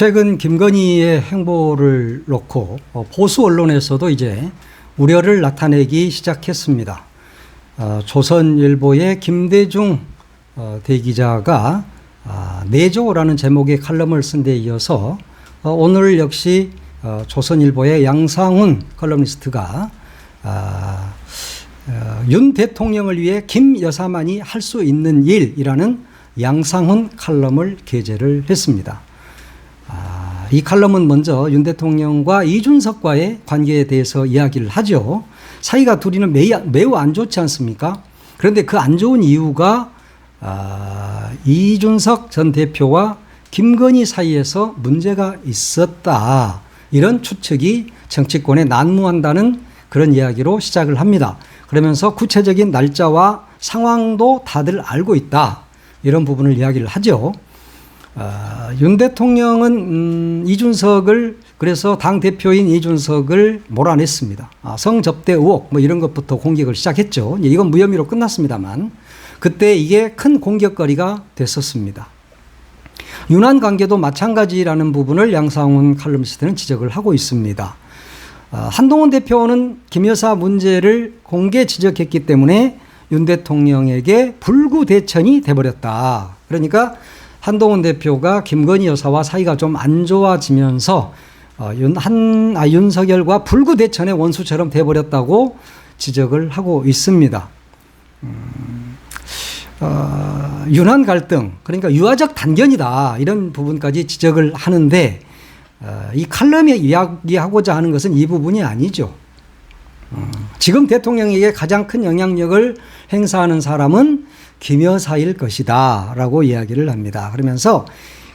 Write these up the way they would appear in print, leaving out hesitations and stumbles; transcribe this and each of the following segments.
최근 김건희의 행보를 놓고 보수 언론에서도 이제 우려를 나타내기 시작했습니다. 조선일보의 김대중 대기자가 내조라는 제목의 칼럼을 쓴 데 이어서 오늘 역시 조선일보의 양상훈 컬럼니스트가 윤 대통령을 위해 김 여사만이 할 수 있는 일이라는 양상훈 칼럼을 게재를 했습니다. 이 칼럼은 먼저 윤 대통령과 이준석과의 관계에 대해서 이야기를 하죠. 사이가 둘이는 매우 안 좋지 않습니까? 그런데 그 안 좋은 이유가 이준석 전 대표와 김건희 사이에서 문제가 있었다. 이런 추측이 정치권에 난무한다는 그런 이야기로 시작을 합니다. 그러면서 구체적인 날짜와 상황도 다들 알고 있다. 이런 부분을 이야기를 하죠. 윤 대통령은 이준석을, 그래서 당대표인 이준석을 몰아냈습니다. 성접대 의혹 뭐 이런 것부터 공격을 시작했죠. 이건 무혐의로 끝났습니다만 그때 이게 큰 공격거리가 됐었습니다. 윤한 관계도 마찬가지라는 부분을 양상훈 칼럼니스트는 지적을 하고 있습니다. 한동훈 대표는 김 여사 문제를 공개 지적했기 때문에 윤 대통령에게 불구대천이 돼버렸다. 그러니까 한동훈 대표가 김건희 여사와 사이가 좀 안 좋아지면서 윤석열과 불구대천의 원수처럼 돼버렸다고 지적을 하고 있습니다. 윤한 갈등, 그러니까 유화적 단견이다. 이런 부분까지 지적을 하는데 이 칼럼에 이야기하고자 하는 것은 이 부분이 아니죠. 지금 대통령에게 가장 큰 영향력을 행사하는 사람은 김 여사일 것이다 라고 이야기를 합니다. 그러면서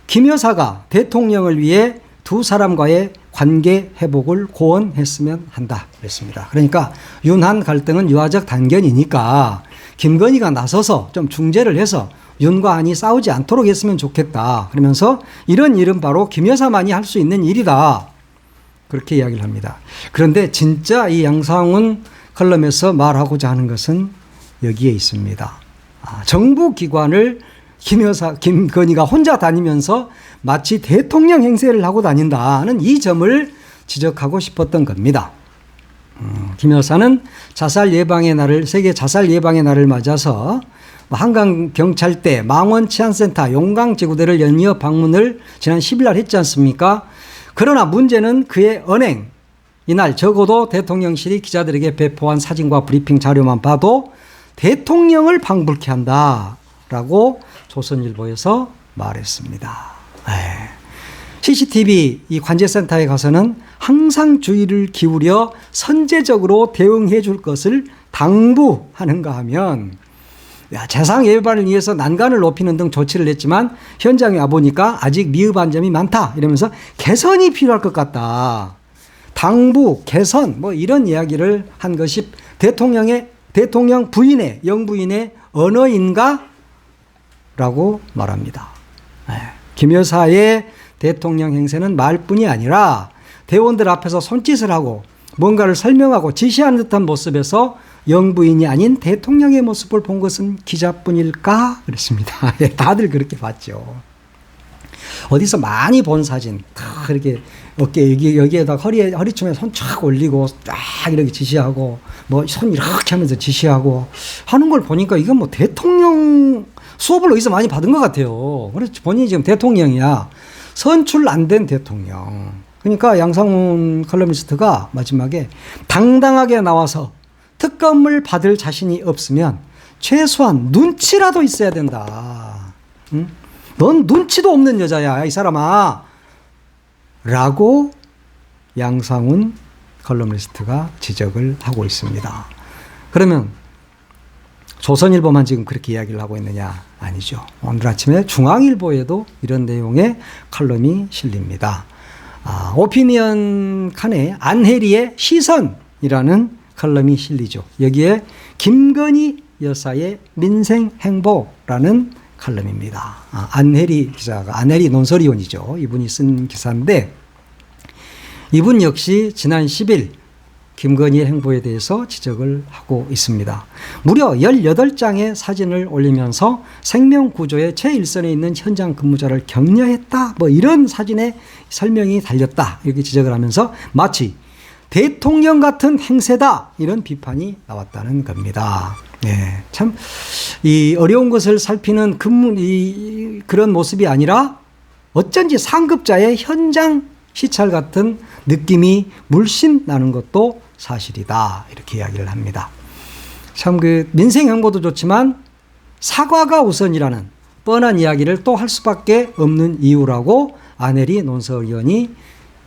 김 여사가 대통령을 위해 두 사람과의 관계 회복을 고언했으면 한다 그랬습니다. 그러니까 윤한 갈등은 유화적 단견이니까 김건희가 나서서 좀 중재를 해서 윤과 한이 싸우지 않도록 했으면 좋겠다. 그러면서 이런 일은 바로 김 여사만이 할 수 있는 일이다. 그렇게 이야기를 합니다. 그런데 진짜 이 양상훈 컬럼에서 말하고자 하는 것은 여기에 있습니다. 정부 기관을 김건희가 혼자 다니면서 마치 대통령 행세를 하고 다닌다는 이 점을 지적하고 싶었던 겁니다. 김 여사는 자살 예방의 날을, 세계 자살 예방의 날을 맞아서 한강경찰대, 망원치안센터, 용강지구대를 연이어 방문을 지난 10일 날 했지 않습니까? 그러나 문제는 그의 언행, 이날 적어도 대통령실이 기자들에게 배포한 사진과 브리핑 자료만 봐도 대통령을 방불케 한다라고 조선일보에서 말했습니다. CCTV 이 관제센터에 가서는 항상 주의를 기울여 선제적으로 대응해 줄 것을 당부하는가 하면 재상 예방을 위해서 난간을 높이는 등 조치를 했지만 현장에 와보니까 아직 미흡한 점이 많다. 이러면서 개선이 필요할 것 같다. 당부, 개선 뭐 이런 이야기를 한 것이 대통령 부인의, 영부인의 언어인가? 라고 말합니다. 김 여사의 대통령 행세는 말뿐이 아니라 대원들 앞에서 손짓을 하고 뭔가를 설명하고 지시하는 듯한 모습에서 영부인이 아닌 대통령의 모습을 본 것은 기자뿐일까? 그랬습니다. 다들 그렇게 봤죠. 어디서 많이 본 사진, 다 이렇게 어깨 여기에다 허리춤에 손 쫙 올리고 쫙 이렇게 지시하고 뭐 손 이렇게 하면서 지시하고 하는 걸 보니까 이건 뭐 대통령 수업을 어디서 많이 받은 것 같아요. 그래서 본인이 지금 대통령이야. 선출 안 된 대통령. 그러니까 양상훈 컬럼니스트가 마지막에 당당하게 나와서 특검을 받을 자신이 없으면 최소한 눈치라도 있어야 된다. 응? 넌 눈치도 없는 여자야, 이 사람아. 라고 양상훈 컬럼니스트가 지적을 하고 있습니다. 그러면 조선일보만 지금 그렇게 이야기를 하고 있느냐? 아니죠. 오늘 아침에 중앙일보에도 이런 내용의 칼럼이 실립니다. 오피니언 칸에 안혜리의 시선이라는 칼럼이 실리죠. 여기에 김건희 여사의 민생 행보라는 칼럼입니다. 안혜리 기자가, 안혜리 논설위원이죠. 이분이 쓴 기사인데 이분 역시 지난 10일 김건희의 행보에 대해서 지적을 하고 있습니다. 무려 18장의 사진을 올리면서 생명구조의 최일선에 있는 현장 근무자를 격려했다. 뭐 이런 사진에 설명이 달렸다. 이렇게 지적을 하면서 마치 대통령 같은 행세다. 이런 비판이 나왔다는 겁니다. 네, 참, 이 어려운 것을 살피는 그런 모습이 아니라 어쩐지 상급자의 현장 시찰 같은 느낌이 물씬 나는 것도 사실이다. 이렇게 이야기를 합니다. 참 민생 행보도 좋지만 사과가 우선이라는 뻔한 이야기를 또 할 수밖에 없는 이유라고 아내리 논설위원이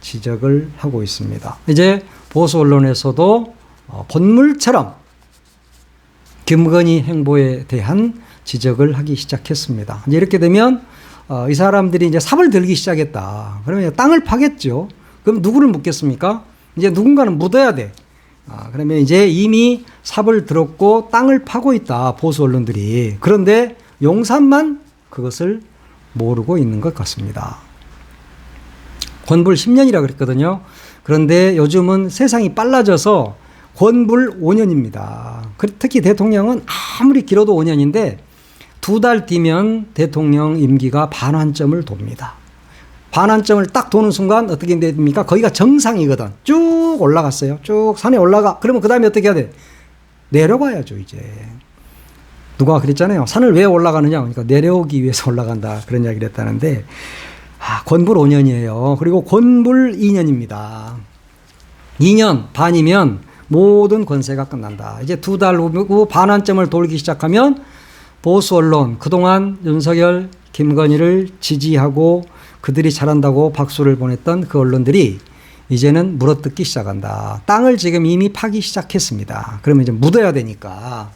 지적을 하고 있습니다. 이제 보수 언론에서도 본물처럼 김건희 행보에 대한 지적을 하기 시작했습니다. 이제 이렇게 되면 이 사람들이 이제 삽을 들기 시작했다. 그러면 땅을 파겠죠. 그럼 누구를 묻겠습니까? 이제 누군가는 묻어야 돼. 그러면 이제 이미 삽을 들었고 땅을 파고 있다. 보수 언론들이. 그런데 용산만 그것을 모르고 있는 것 같습니다. 권불 10년이라 그랬거든요. 그런데 요즘은 세상이 빨라져서 권불 5년입니다. 특히 대통령은 아무리 길어도 5년인데 2달 뒤면 대통령 임기가 반환점을 돕니다. 반환점을 딱 도는 순간 어떻게 됩니까? 거기가 정상이거든. 쭉 올라갔어요. 쭉 산에 올라가. 그러면 그 다음에 어떻게 해야 돼? 내려가야죠, 이제. 누가 그랬잖아요. 산을 왜 올라가느냐? 그러니까 내려오기 위해서 올라간다. 그런 이야기를 했다는데, 권불 5년이에요. 그리고 권불 2년입니다. 2년 반이면 모든 권세가 끝난다. 이제 2달 후 반환점을 돌기 시작하면 보수 언론, 그동안 윤석열, 김건희를 지지하고 그들이 잘한다고 박수를 보냈던 그 언론들이 이제는 물어뜯기 시작한다. 땅을 지금 이미 파기 시작했습니다. 그러면 이제 묻어야 되니까.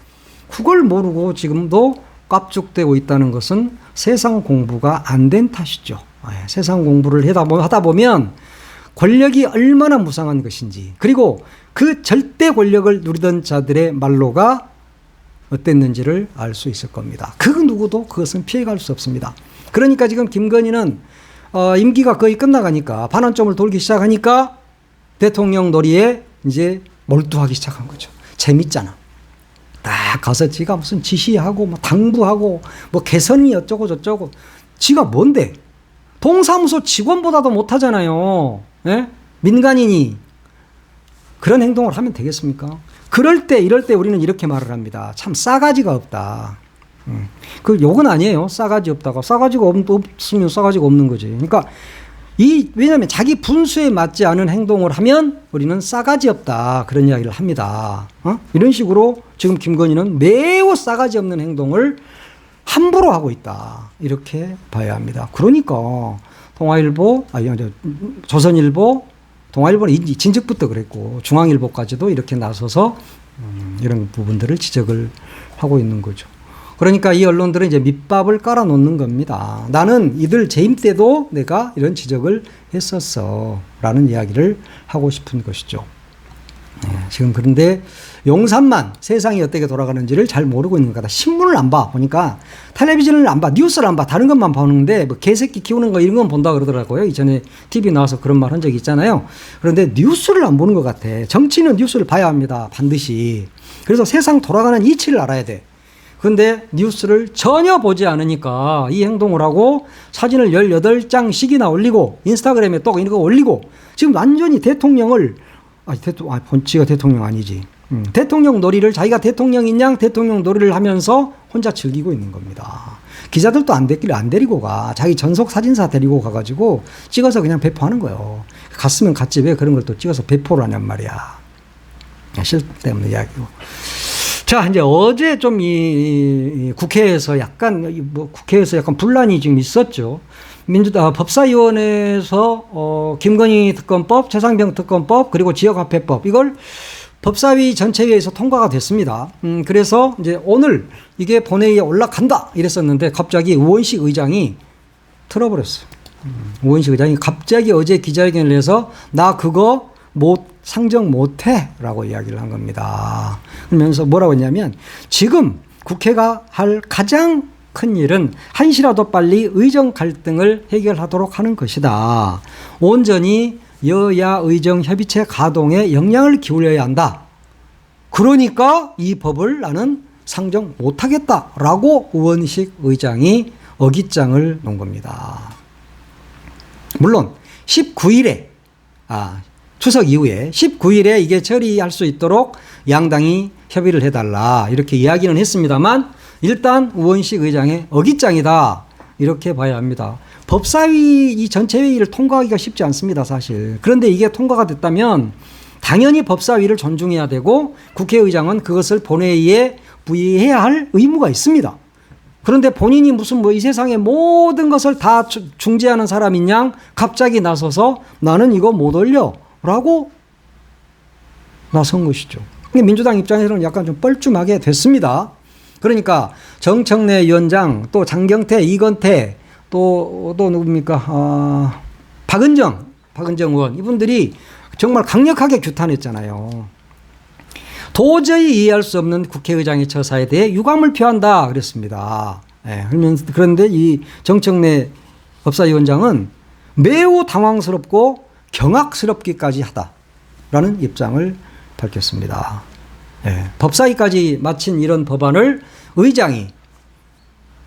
그걸 모르고 지금도 깝죽대고 있다는 것은 세상 공부가 안 된 탓이죠. 세상 공부를 하다 보면 권력이 얼마나 무상한 것인지, 그리고 그 절대 권력을 누리던 자들의 말로가 어땠는지를 알 수 있을 겁니다. 그 누구도 그것은 피해갈 수 없습니다. 그러니까 지금 김건희는 임기가 거의 끝나가니까 반환점을 돌기 시작하니까 대통령 놀이에 이제 몰두하기 시작한 거죠. 재밌잖아. 딱 가서 지가 무슨 지시하고 뭐 당부하고 뭐 개선이 어쩌고 저쩌고. 지가 뭔데? 동사무소 직원보다도 못하잖아요. 예? 민간인이 그런 행동을 하면 되겠습니까? 그럴 때 이럴 때 우리는 이렇게 말을 합니다. 참 싸가지가 없다. 그 욕은 아니에요. 싸가지 없다가. 싸가지가 없으면 싸가지가 없는 거지. 그러니까 왜냐하면 자기 분수에 맞지 않은 행동을 하면 우리는 싸가지 없다. 그런 이야기를 합니다. 이런 식으로 지금 김건희는 매우 싸가지 없는 행동을 함부로 하고 있다. 이렇게 봐야 합니다. 그러니까 조선일보, 동아일보는 진즉부터 그랬고 중앙일보까지도 이렇게 나서서 이런 부분들을 지적을 하고 있는 거죠. 그러니까 이 언론들은 이제 밑밥을 깔아놓는 겁니다. 나는 이들 재임 때도 내가 이런 지적을 했었어 라는 이야기를 하고 싶은 것이죠. 지금 그런데 용산만 세상이 어떻게 돌아가는지를 잘 모르고 있는 거다. 신문을 안 봐. 보니까 텔레비전을 안 봐. 뉴스를 안 봐. 다른 것만 보는데 뭐 개새끼 키우는 거 이런 건 본다 그러더라고요. 이전에 TV 나와서 그런 말 한 적이 있잖아요. 그런데 뉴스를 안 보는 것 같아. 정치는 뉴스를 봐야 합니다. 반드시. 그래서 세상 돌아가는 이치를 알아야 돼. 그런데 뉴스를 전혀 보지 않으니까 이 행동을 하고 사진을 18장씩이나 올리고 인스타그램에 또 이거 올리고 지금 완전히 대통령을 본치가 대통령 아니지. 대통령 놀이를 자기가 대통령인 양 대통령 놀이를 하면서 혼자 즐기고 있는 겁니다. 기자들도 안 데리고 가. 자기 전속 사진사 데리고 가가지고 찍어서 그냥 배포하는 거예요. 갔으면 갔지 왜 그런 걸 또 찍어서 배포를 하냔 말이야. 쓸데없는 이야기고. 자, 이제 어제 좀 국회에서 약간 분란이 지금 있었죠. 법사위원회에서 김건희 특검법, 최상병 특검법, 그리고 지역화폐법 이걸 법사위 전체회의에서 통과가 됐습니다. 그래서 이제 오늘 이게 본회의에 올라간다 이랬었는데 갑자기 우원식 의장이 틀어버렸어요. 우원식 의장이 갑자기 어제 기자회견을 해서 나 그거 상정 못해 라고 이야기를 한 겁니다. 그러면서 뭐라고 했냐면 지금 국회가 할 가장 큰 일은 한시라도 빨리 의정 갈등을 해결하도록 하는 것이다. 온전히 여야 의정 협의체 가동에 영향을 기울여야 한다. 그러니까 이 법을 나는 상정 못하겠다라고 우원식 의장이 어깃장을 놓은 겁니다. 물론 19일에 추석 이후에 19일에 이게 처리할 수 있도록 양당이 협의를 해달라 이렇게 이야기는 했습니다만 일단 우원식 의장의 어깃장이다 이렇게 봐야 합니다. 법사위 이 전체 회의를 통과하기가 쉽지 않습니다, 사실. 그런데 이게 통과가 됐다면 당연히 법사위를 존중해야 되고 국회의장은 그것을 본회의에 부의해야 할 의무가 있습니다. 그런데 본인이 무슨 뭐 이 세상의 모든 것을 다 중재하는 사람인 양 갑자기 나서서 나는 이거 못 올려라고 나선 것이죠. 민주당 입장에서는 약간 좀 뻘쭘하게 됐습니다. 그러니까 정청래 위원장 또 장경태, 이건태 또 누굽니까? 박은정 의원 이분들이 정말 강력하게 규탄했잖아요. 도저히 이해할 수 없는 국회의장의 처사에 대해 유감을 표한다 그랬습니다. 예, 그런데 이 정청래 법사위원장은 매우 당황스럽고 경악스럽기까지 하다라는 입장을 밝혔습니다. 예, 법사위까지 마친 이런 법안을 의장이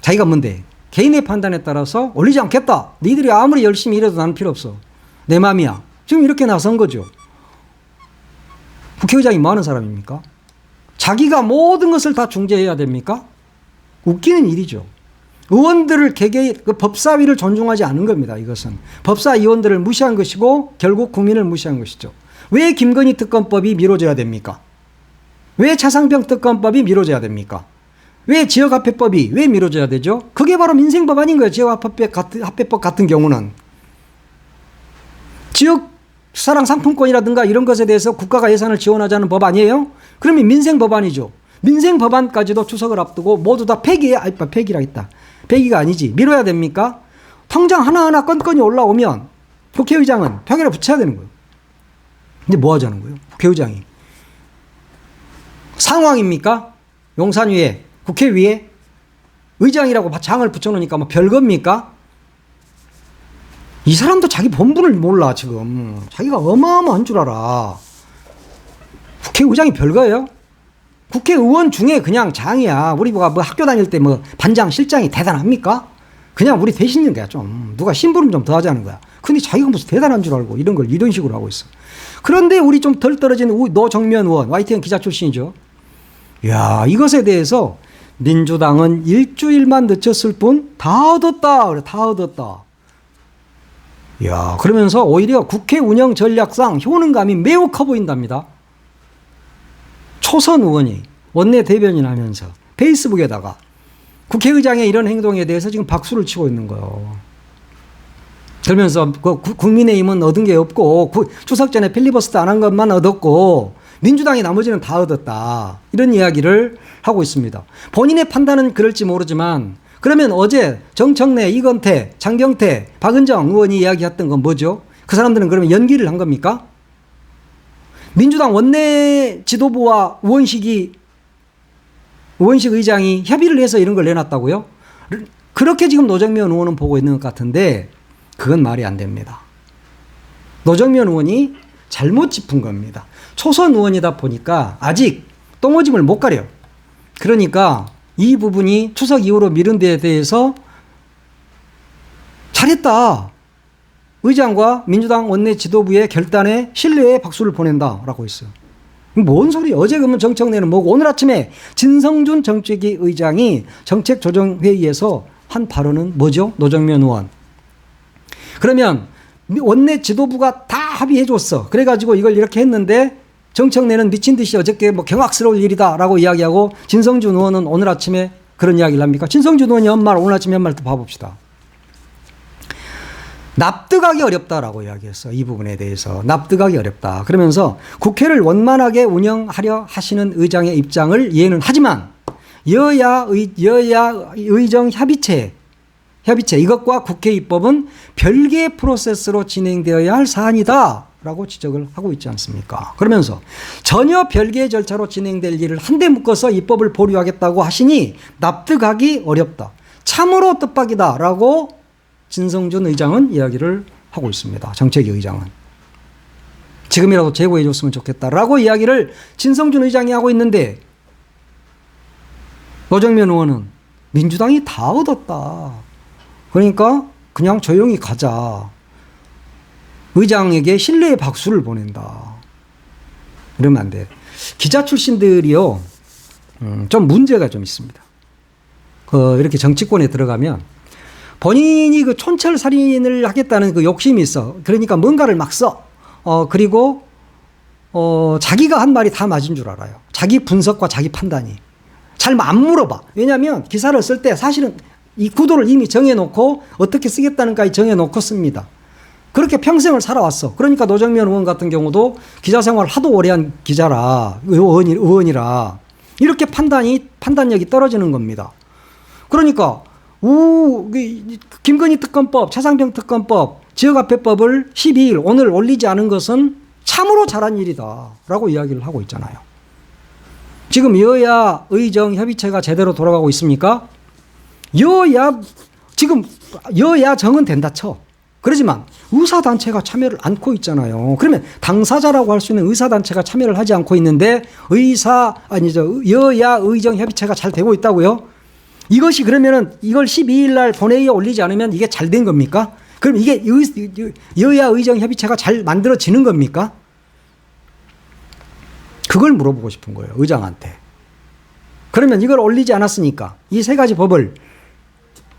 자기가 뭔데 개인의 판단에 따라서 올리지 않겠다. 니들이 아무리 열심히 일해도 나는 필요 없어. 내 맘이야. 지금 이렇게 나선 거죠. 국회의장이 뭐 하는 사람입니까? 자기가 모든 것을 다 중재해야 됩니까? 웃기는 일이죠. 의원들을 그 법사위를 존중하지 않은 겁니다. 이것은 법사위원들을 무시한 것이고 결국 국민을 무시한 것이죠. 왜 김건희 특검법이 미뤄져야 됩니까? 왜 차상병 특검법이 미뤄져야 됩니까? 왜 지역화폐법이 왜 미뤄져야 되죠? 그게 바로 민생법 아닌 거예요. 지역화폐법 같은 경우는 지역사랑 상품권이라든가 이런 것에 대해서 국가가 예산을 지원하자는 법 아니에요? 그러면 민생법안이죠. 민생법안까지도 추석을 앞두고 모두 다 폐기라 했다. 폐기가 아니지. 미뤄야 됩니까? 통장 하나하나 건건이 올라오면 국회의장은 표결에 붙여야 되는 거예요. 근데 뭐 하자는 거예요? 국회의장이. 상황입니까? 용산위에, 국회위에 의장이라고 장을 붙여놓으니까 뭐 별겁니까? 이 사람도 자기 본분을 몰라, 지금. 자기가 어마어마한 줄 알아. 국회의장이 별거예요? 국회의원 중에 그냥 장이야. 우리가 뭐 학교 다닐 때 뭐 반장, 실장이 대단합니까? 그냥 우리 대신인 거야, 좀. 누가 심부름 좀 더 하자는 거야. 근데 자기가 무슨 대단한 줄 알고 이런 걸 이런 식으로 하고 있어. 그런데 우리 좀 덜 떨어진 노정면 의원, YTN 기자 출신이죠. 이야, 이것에 대해서 민주당은 일주일만 늦췄을 뿐 다 얻었다. 그래, 다 얻었다. 이야, 그러면서 오히려 국회 운영 전략상 효능감이 매우 커 보인답니다. 초선 의원이 원내 대변인 하면서 페이스북에다가 국회의장의 이런 행동에 대해서 지금 박수를 치고 있는 거예요. 그러면서 국민의힘은 얻은 게 없고 추석 전에 필리버스터 안 한 것만 얻었고 민주당이 나머지는 다 얻었다. 이런 이야기를 하고 있습니다. 본인의 판단은 그럴지 모르지만 그러면 어제 정청래, 이건태, 장경태, 박은정 의원이 이야기했던 건 뭐죠? 그 사람들은 그러면 연기를 한 겁니까? 민주당 원내 지도부와 우원식 의장이 협의를 해서 이런 걸 내놨다고요? 그렇게 지금 노정면 의원은 보고 있는 것 같은데 그건 말이 안 됩니다. 노정면 의원이 잘못 짚은 겁니다. 초선 의원이다 보니까 아직 똥오줌을 못 가려요. 그러니까 이 부분이 추석 이후로 미룬 데에 대해서 잘했다. 의장과 민주당 원내 지도부의 결단에 신뢰의 박수를 보낸다라고 했어요. 뭔 소리야. 어제 그러면 정청래는 뭐고 오늘 아침에 진성준 정책위 의장이 정책조정회의에서 한 발언은 뭐죠? 노정면 의원. 그러면 원내 지도부가 다 합의해줬어. 그래가지고 이걸 이렇게 했는데 정청래는 미친 듯이 어저께 뭐 경악스러울 일이다라고 이야기하고 진성준 의원은 오늘 아침에 그런 이야기를 합니까? 진성준 의원이 한 말, 오늘 아침에 한 말 또 봐봅시다. 납득하기 어렵다라고 이야기했어. 이 부분에 대해서. 납득하기 어렵다. 그러면서 국회를 원만하게 운영하려 하시는 의장의 입장을 이해는 하지만 여야 의정 협의체 이것과 국회 입법은 별개의 프로세스로 진행되어야 할 사안이다 라고 지적을 하고 있지 않습니까? 그러면서 전혀 별개의 절차로 진행될 일을 한데 묶어서 입법을 보류하겠다고 하시니 납득하기 어렵다. 참으로 뜻밖이다 라고 진성준 의장은 이야기를 하고 있습니다. 정책위 의장은. 지금이라도 제고해 줬으면 좋겠다라고 이야기를 진성준 의장이 하고 있는데 노정면 의원은 민주당이 다 얻었다. 그러니까 그냥 조용히 가자. 의장에게 신뢰의 박수를 보낸다. 이러면 안 돼. 기자 출신들이요, 좀 문제가 좀 있습니다. 이렇게 정치권에 들어가면 본인이 그 촌철살인을 하겠다는 그 욕심이 있어. 그러니까 뭔가를 막 써. 그리고 자기가 한 말이 다 맞은 줄 알아요. 자기 분석과 자기 판단이. 잘 안 물어봐. 왜냐하면 기사를 쓸 때 사실은 이 구도를 이미 정해놓고 어떻게 쓰겠다는까지 정해놓고 씁니다. 그렇게 평생을 살아왔어. 그러니까 노정면 의원 같은 경우도 기자 생활을 하도 오래 한 기자라, 의원이라 이렇게 판단력이 떨어지는 겁니다. 그러니까 김건희 특검법, 차상병 특검법, 지역화폐법을 12일 오늘 올리지 않은 것은 참으로 잘한 일이다 라고 이야기를 하고 있잖아요. 지금 여야 의정 협의체가 제대로 돌아가고 있습니까? 지금 여야 정은 된다 쳐. 그러지만 의사단체가 참여를 않고 있잖아요. 그러면 당사자라고 할 수 있는 의사단체가 참여를 하지 않고 있는데 여야 의정 협의체가 잘 되고 있다고요? 이것이 그러면은 이걸 12일 날 본회의에 올리지 않으면 이게 잘 된 겁니까? 그럼 이게 여야 의정 협의체가 잘 만들어지는 겁니까? 그걸 물어보고 싶은 거예요, 의장한테. 그러면 이걸 올리지 않았으니까, 이 세 가지 법을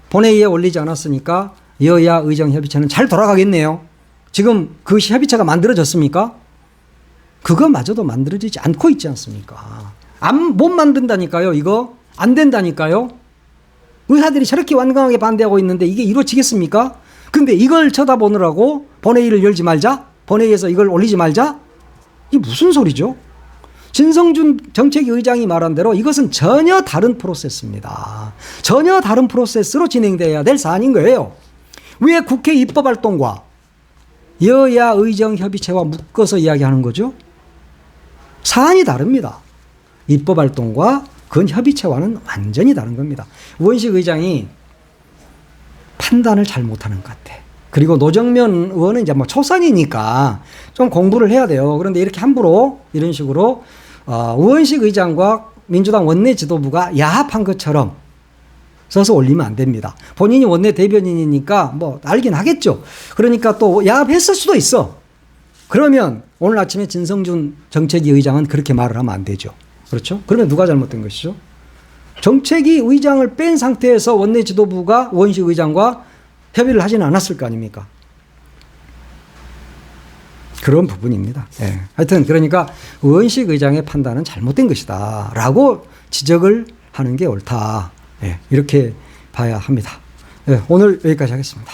본회의에 올리지 않았으니까 여야 의정 협의체는 잘 돌아가겠네요. 지금 그 협의체가 만들어졌습니까? 그거마저도 만들어지지 않고 있지 않습니까? 못 만든다니까요. 이거 안 된다니까요. 의사들이 저렇게 완강하게 반대하고 있는데 이게 이루어지겠습니까? 근데 이걸 쳐다보느라고 본회의를 열지 말자? 본회의에서 이걸 올리지 말자? 이게 무슨 소리죠? 진성준 정책위 의장이 말한 대로 이것은 전혀 다른 프로세스입니다. 전혀 다른 프로세스로 진행돼야 될 사안인 거예요. 왜 국회 입법활동과 여야 의정협의체와 묶어서 이야기하는 거죠? 사안이 다릅니다. 입법활동과 그건 협의체와는 완전히 다른 겁니다. 우원식 의장이 판단을 잘 못하는 것 같아. 그리고 노정면 의원은 이제 뭐 초선이니까 좀 공부를 해야 돼요. 그런데 이렇게 함부로 이런 식으로 우원식 의장과 민주당 원내 지도부가 야합한 것처럼 써서 올리면 안 됩니다. 본인이 원내 대변인이니까 뭐 알긴 하겠죠. 그러니까 또 야합했을 수도 있어. 그러면 오늘 아침에 진성준 정책위 의장은 그렇게 말을 하면 안 되죠. 그렇죠? 그러면 누가 잘못된 것이죠? 정책위 의장을 뺀 상태에서 원내 지도부가 우원식 의장과 협의를 하지는 않았을 거 아닙니까? 그런 부분입니다. 예. 하여튼 그러니까 우원식 의장의 판단은 잘못된 것이다 라고 지적을 하는 게 옳다. 예. 이렇게 봐야 합니다. 예. 오늘 여기까지 하겠습니다.